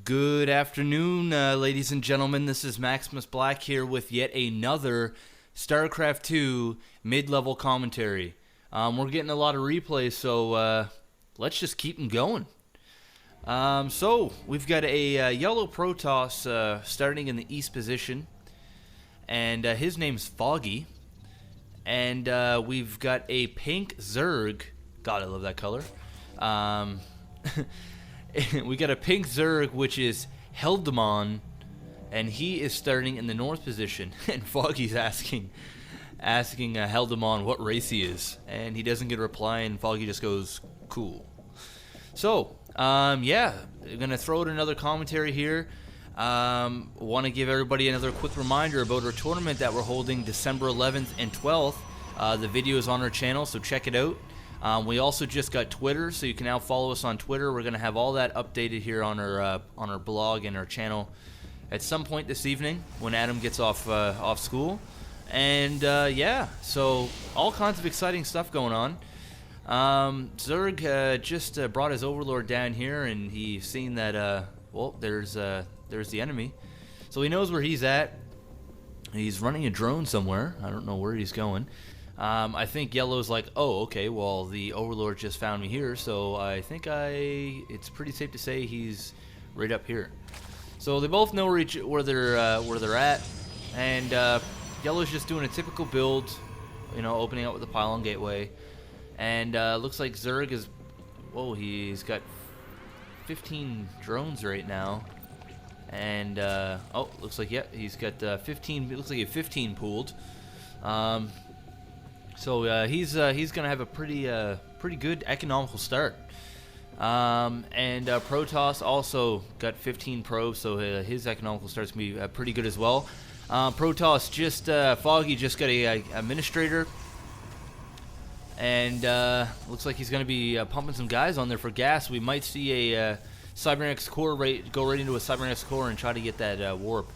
Good afternoon, ladies and gentlemen. This is Maximus Black here with yet another Starcraft 2 mid-level commentary. We're getting a lot of replays, so let's just keep them going. So we've got a yellow Protoss starting in the east position, and his name's Foggy. And we've got a pink Zerg. God, I love that color. We got a pink Zerg, which is Helldemon, and he is starting in the north position. And Foggy's asking Helldemon what race he is, and he doesn't get a reply, and Foggy just goes, cool. So, yeah, I'm going to throw out another commentary here. Want to give everybody another quick reminder about our tournament that we're holding December 11th and 12th. The video is on our channel, so check it out. We also just got Twitter, so you can now follow us on Twitter. We're going to have all that updated here on our blog and our channel at some point this evening when Adam gets off school. And yeah, so all kinds of exciting stuff going on. Zerg just brought his overlord down here, and he's seen that well, there's the enemy, so he knows where he's at. He's running a drone somewhere. I don't know where he's going. I think Yellow's like, oh, okay, well, the Overlord just found me here, so I think it's pretty safe to say he's right up here. So they both know where they're at, and Yellow's just doing a typical build, you know, opening up with the pylon gateway, and looks like Zerg is, whoa, he's got 15 drones right now, and oh, looks like, yeah, he's got 15. It looks like he had 15 pooled. So he's gonna have a pretty good economical start. And Protoss also got 15 probes, so his economical start's gonna be pretty good as well. Protoss just Foggy just got a administrator, and looks like he's gonna be pumping some guys on there for gas. We might see a Cybernetics core go right into a Cybernetics core and try to get that warp.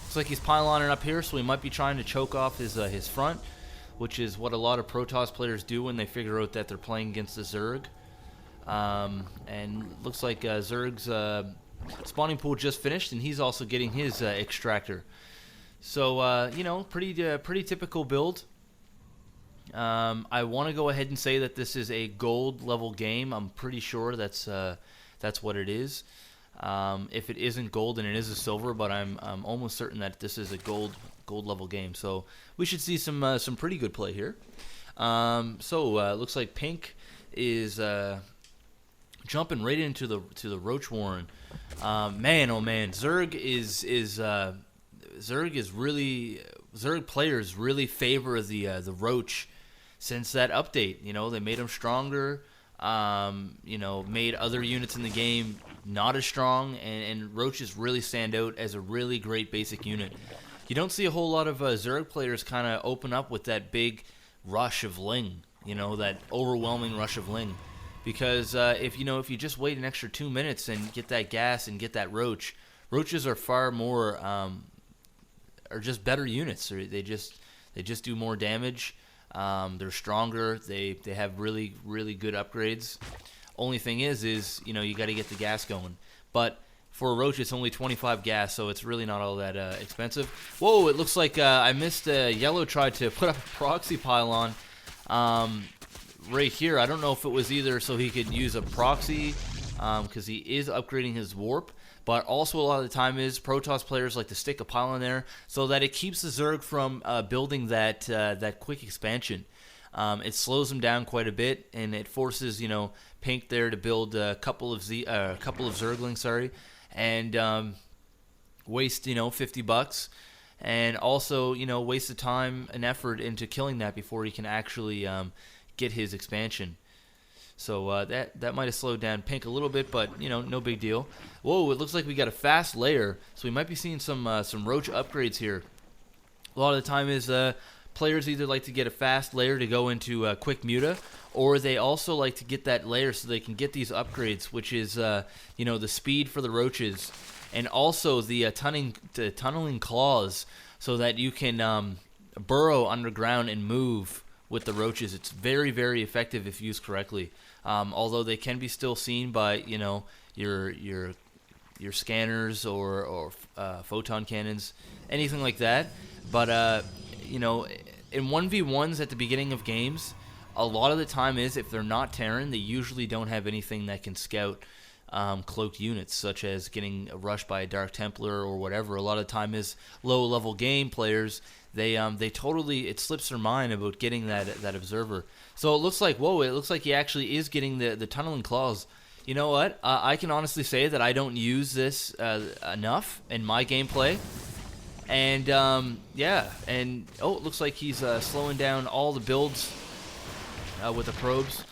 Looks like he's pyloning up here, so we might be trying to choke off his front, which is what a lot of Protoss players do when they figure out that they're playing against the Zerg. And looks like Zerg's spawning pool just finished, and he's also getting his extractor. So, you know, pretty typical build. I want to go ahead and say that this is a gold level game. I'm pretty sure that's what it is. If it isn't gold, then it is a silver, but I'm almost certain that this is a gold level game. So we should see some pretty good play here. Looks like Pink is jumping right into the Roach Warren. Man, oh man, Zerg players really favor the Roach since that update. You know, they made them stronger. You know, made other units in the game not as strong, and Roaches really stand out as a really great basic unit. You don't see a whole lot of Zerg players kind of open up with that big rush of Ling, you know, that overwhelming rush of Ling, because if you just wait an extra 2 minutes and get that gas and get that Roaches are far more are just better units. They just do more damage. They're stronger. They have really good upgrades. Only thing is you know, you got to get the gas going. But for a Roach, it's only 25 gas, so it's really not all that expensive. Whoa! It looks like I missed. Yellow tried to put up a proxy pylon right here. I don't know if it was either so he could use a proxy because he is upgrading his warp. But also a lot of the time is Protoss players like to stick a pylon there so that it keeps the Zerg from building that quick expansion. It slows them down quite a bit, and it forces, you know, Pink there to build a couple of Zerglings, sorry, and waste, you know, $50, and also, you know, waste the time and effort into killing that before he can actually get his expansion. So that might have slowed down Pink a little bit, but, you know, no big deal. Whoa, it looks like we got a fast layer, so we might be seeing some Roach upgrades here. A lot of the time is players either like to get a fast layer to go into quick muta, or they also like to get that layer so they can get these upgrades, which is you know, the speed for the Roaches, and also the tunneling claws, so that you can burrow underground and move with the Roaches. It's very effective if used correctly. Although they can be still seen by, you know, your your scanners or photon cannons, anything like that. But you know, in 1v1s at the beginning of games, a lot of the time is if they're not Terran, they usually don't have anything that can scout cloaked units, such as getting rushed by a Dark Templar or whatever. A lot of the time is low-level game players. They totally, it slips their mind about getting that observer. So it looks like, whoa, it looks like he actually is getting the tunneling claws. You know what? I can honestly say that I don't use this enough in my gameplay. And yeah, and oh, it looks like he's slowing down all the builds with the probes.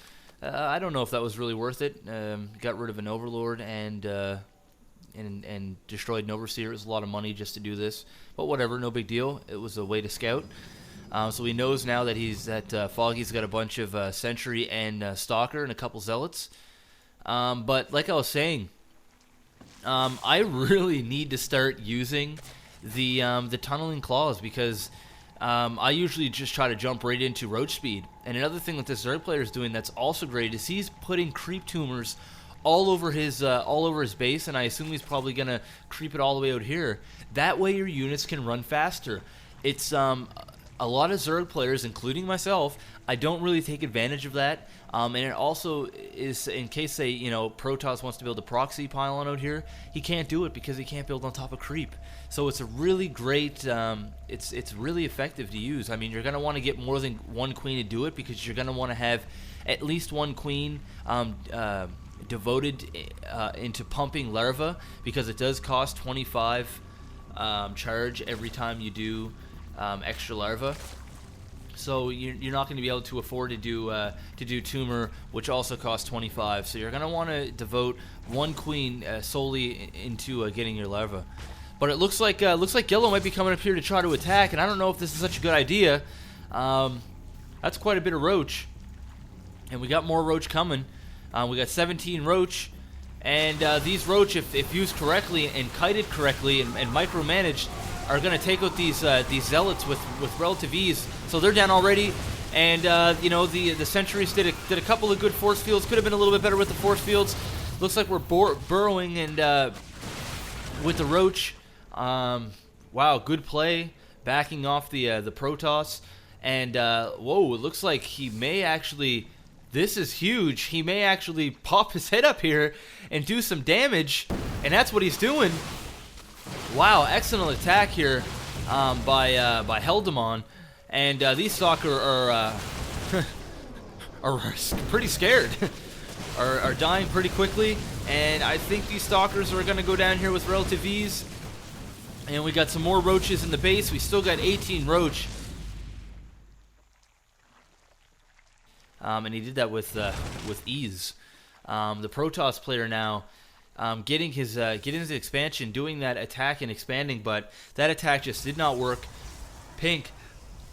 I don't know if that was really worth it. Got rid of an Overlord and destroyed an Overseer. It was a lot of money just to do this, but whatever, no big deal. It was a way to scout. So he knows now that Foggy's got a bunch of Sentry and Stalker and a couple Zealots. But like I was saying, I really need to start using the tunneling claws, because I usually just try to jump right into roach speed. And another thing that this Zerg player is doing that's also great is he's putting creep tumors all over his base, and I assume he's probably gonna creep it all the way out here. That way your units can run faster. It's a lot of Zerg players, including myself, I don't really take advantage of that. And it also is, in case they, you know, Protoss wants to build a proxy pylon out here, he can't do it because he can't build on top of creep. So it's a really great, it's really effective to use. I mean, you're going to want to get more than one queen to do it, because you're going to want to have at least one queen devoted into pumping larva, because it does cost 25 charge every time you do extra larva. So you're not going to be able to afford to do tumor, which also costs 25. So you're going to want to devote one queen solely into getting your larva. But it looks like yellow might be coming up here to try to attack, and I don't know if this is such a good idea. That's quite a bit of roach, and we got more roach coming. We got 17 roach, and these roach, if used correctly and kited correctly and micromanaged, are going to take out these zealots with relative ease. So they're down already, and you know, the sentries did a couple of good force fields. Could have been a little bit better with the force fields. Looks like we're burrowing and with the roach. Wow, good play, backing off the Protoss, and whoa, it looks like he may actually. This is huge. He may actually pop his head up here and do some damage, and that's what he's doing. Wow, excellent attack here by Helldemon, and these Stalker are pretty scared, are dying pretty quickly, and I think these Stalkers are going to go down here with relative ease. And we got some more roaches in the base. We still got 18 roach. And he did that with ease. The Protoss player now getting his expansion, doing that attack and expanding, but that attack just did not work. Pink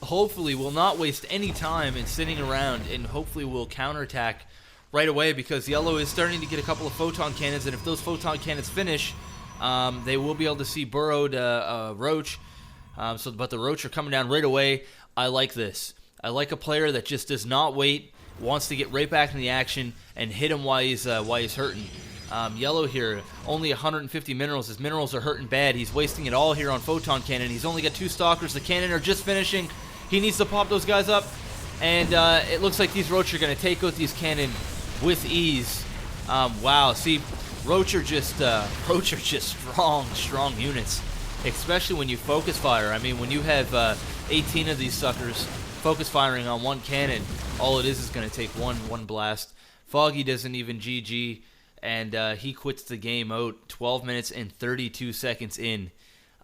hopefully will not waste any time in sitting around, and hopefully will counterattack right away, because yellow is starting to get a couple of photon cannons, and if those photon cannons finish, they will be able to see burrowed roach. But the roach are coming down right away. I like this. I like a player that just does not wait, wants to get right back in the action and hit him while he's hurting. Yellow here, only 150 minerals. His minerals are hurting bad. He's wasting it all here on photon cannon. He's only got 2 stalkers. The cannon are just finishing. He needs to pop those guys up, and it looks like these roach are going to take out these cannon with ease. Wow, see, roach are just strong units, especially when you focus fire. I mean, when you have 18 of these suckers focus firing on one cannon, all it is going to take one blast. Foggy doesn't even GG, and he quits the game out 12 minutes and 32 seconds in.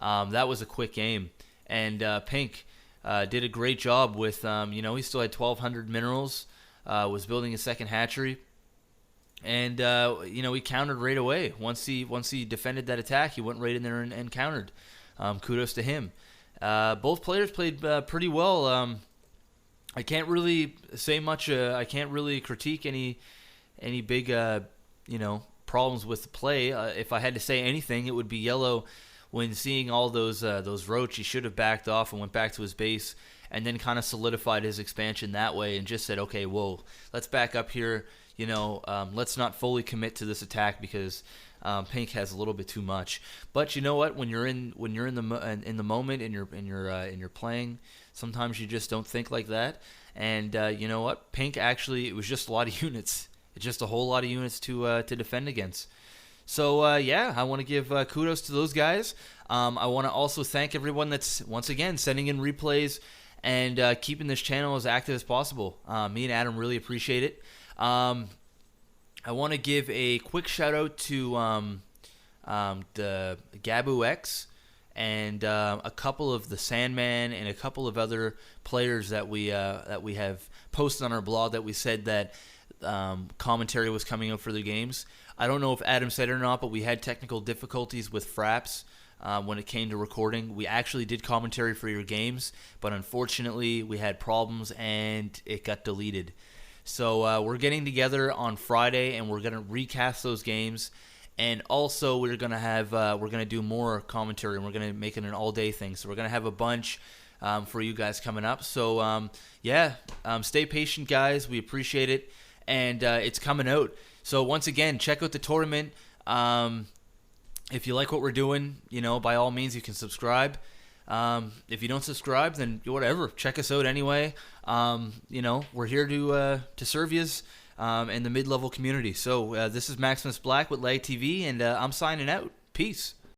That was a quick game, and Pink did a great job with, you know, he still had 1,200 minerals, was building a second hatchery, and you know, he countered right away. Once he defended that attack, he went right in there and countered. Kudos to him. Both players played pretty well. I can't really say much. I can't really critique any big you know, problems with the play. If I had to say anything, it would be yellow. When seeing all those roach, he should have backed off and went back to his base, and then kind of solidified his expansion that way, and just said, okay, whoa, let's back up here. You know, let's not fully commit to this attack, because Pink has a little bit too much. But you know what? When you're in the moment and you're playing, sometimes you just don't think like that. And you know what? Pink actually, it was just a lot of units. It's just a whole lot of units to defend against. So yeah, I want to give kudos to those guys. I want to also thank everyone that's once again sending in replays and keeping this channel as active as possible. Me and Adam really appreciate it. I want to give a quick shout out to the Gabu X and a couple of the Sandman and a couple of other players that we have posted on our blog that we said that commentary was coming up for the games. I don't know if Adam said it or not, but we had technical difficulties with Fraps when it came to recording. We actually did commentary for your games, but unfortunately we had problems and it got deleted. So we're getting together on Friday and we're going to recast those games, and also we're going to do more commentary, and we're going to make it an all-day thing. So we're going to have a bunch for you guys coming up. So yeah, stay patient, guys. We appreciate it, and it's coming out. So once again, check out the tournament. If you like what we're doing, by all means you can subscribe. If you don't subscribe, then whatever. Check us out anyway. We're here to serve yous in the mid-level community. So this is Maximus Black with LAGTV, and I'm signing out. Peace.